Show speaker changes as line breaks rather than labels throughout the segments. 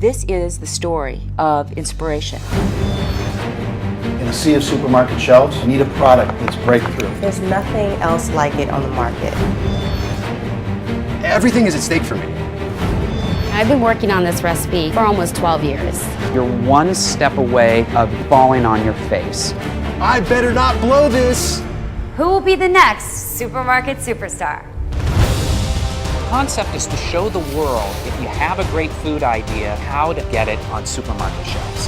This is the story of inspiration.
In a sea of supermarket shelves, you need a product that's breakthrough.
There's nothing else like it on the market.
Everything is at stake for me.
I've been working on this recipe for almost 12 years.
You're one step away of falling on your face.
I better not blow this.
Who will be the next supermarket superstar?
The concept is to show the world, if you have a great food idea, how to get it on supermarket shelves.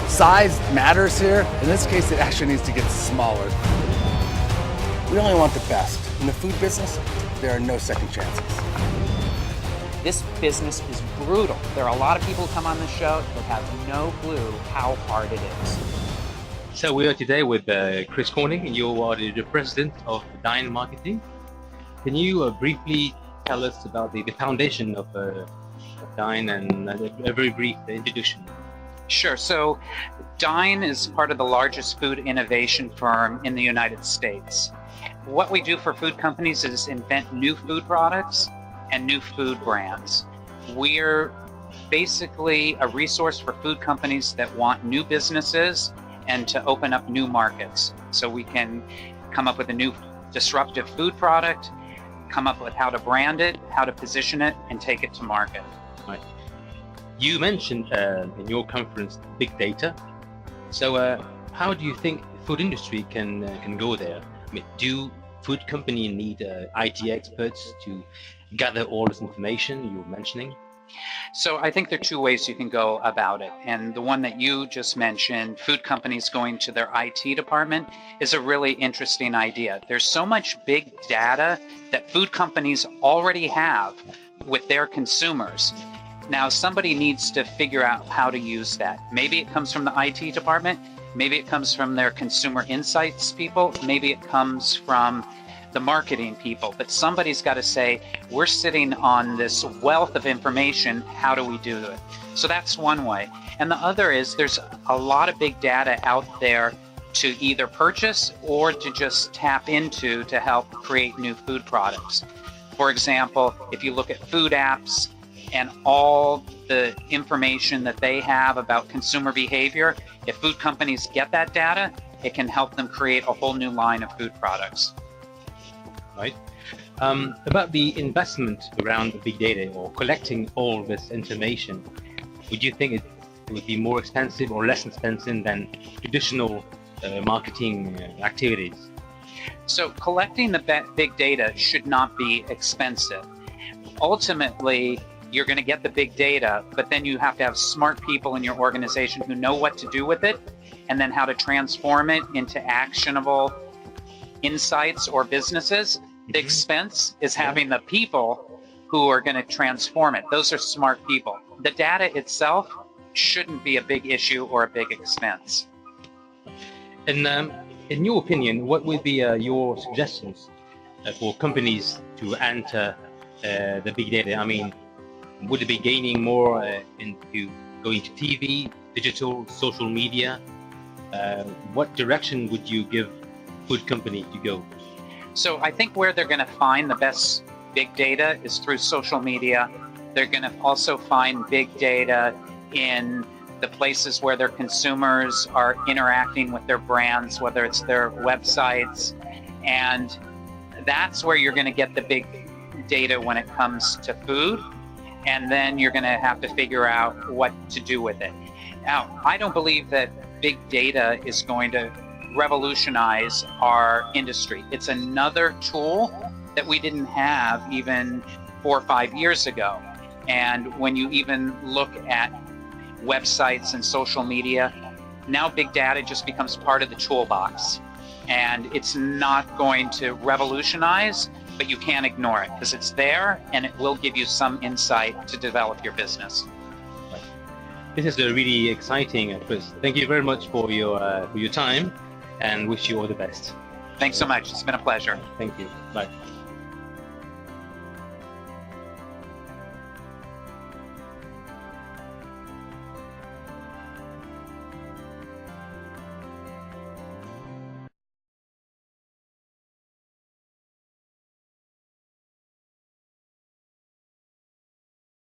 Size matters here. In this case, it actually needs to get smaller. We only want the best. In the food business, there are no second chances.
This business is brutal. There are a lot of people who come on this show that have no clue how hard it is.
So we are today with Chris Cornyn. You are the president of Dine Marketing. Can you briefly tell us about the foundation of Dine and a very brief introduction?
Sure. So Dine is part of the largest food innovation firm in the United States. What we do for food companies is invent new food products and new food brands. We're basically a resource for food companies that want new businesses and to open up new markets. So we can come up with a new disruptive food product, come up with how to brand it, how to position it, and take it to market.
Right. You mentioned in your conference big data. So how do you think the food industry can go there? I mean, do food companies need IT experts to gather all this information you were mentioning?
So I think there are two ways you can go about it. And the one that you just mentioned, food companies going to their IT department, is a really interesting idea. There's so much big data that food companies already have with their consumers. Now somebody needs to figure out how to use that. Maybe it comes from the IT department, maybe it comes from their consumer insights people, maybe it comes from the marketing people, but somebody's got to say, we're sitting on this wealth of information, how do we do it? So that's one way. And the other is there's a lot of big data out there to either purchase or to just tap into to help create new food products. For example, if you look at food apps and all the information that they have about consumer behavior, if food companies get that data, it can help them create a whole new line of food products.
Right. About the investment around the big data or collecting all this information, would you think it would be more expensive or less expensive than traditional marketing activities?
So collecting the big data should not be expensive. Ultimately, you're going to get the big data, but then you have to have smart people in your organization who know what to do with it and then how to transform it into actionable insights or businesses. The expense is having the people who are going to transform it. Those are smart people. The data itself shouldn't be a big issue or a big expense.
And in your opinion, what would be your suggestions for companies to enter the big data? I mean, would it be gaining more into going to TV, digital, social media? What direction would you give food company to go?
So I think where they're going to find the best big data is through social media. They're going to also find big data in the places where their consumers are interacting with their brands, whether it's their websites. And that's where you're going to get the big data when it comes to food. And then you're going to have to figure out what to do with it. Now, I don't believe that big data is going to revolutionize our industry. It's another tool that we didn't have even 4 or 5 years ago. And when you even look at websites and social media, now big data just becomes part of the toolbox. And it's not going to revolutionize, but you can't ignore it because it's there and it will give you some insight to develop your business.
This is really exciting, Chris. Thank you very much for your time and wish you all the best.
Thanks so much. It's been a pleasure.
Thank you. Bye.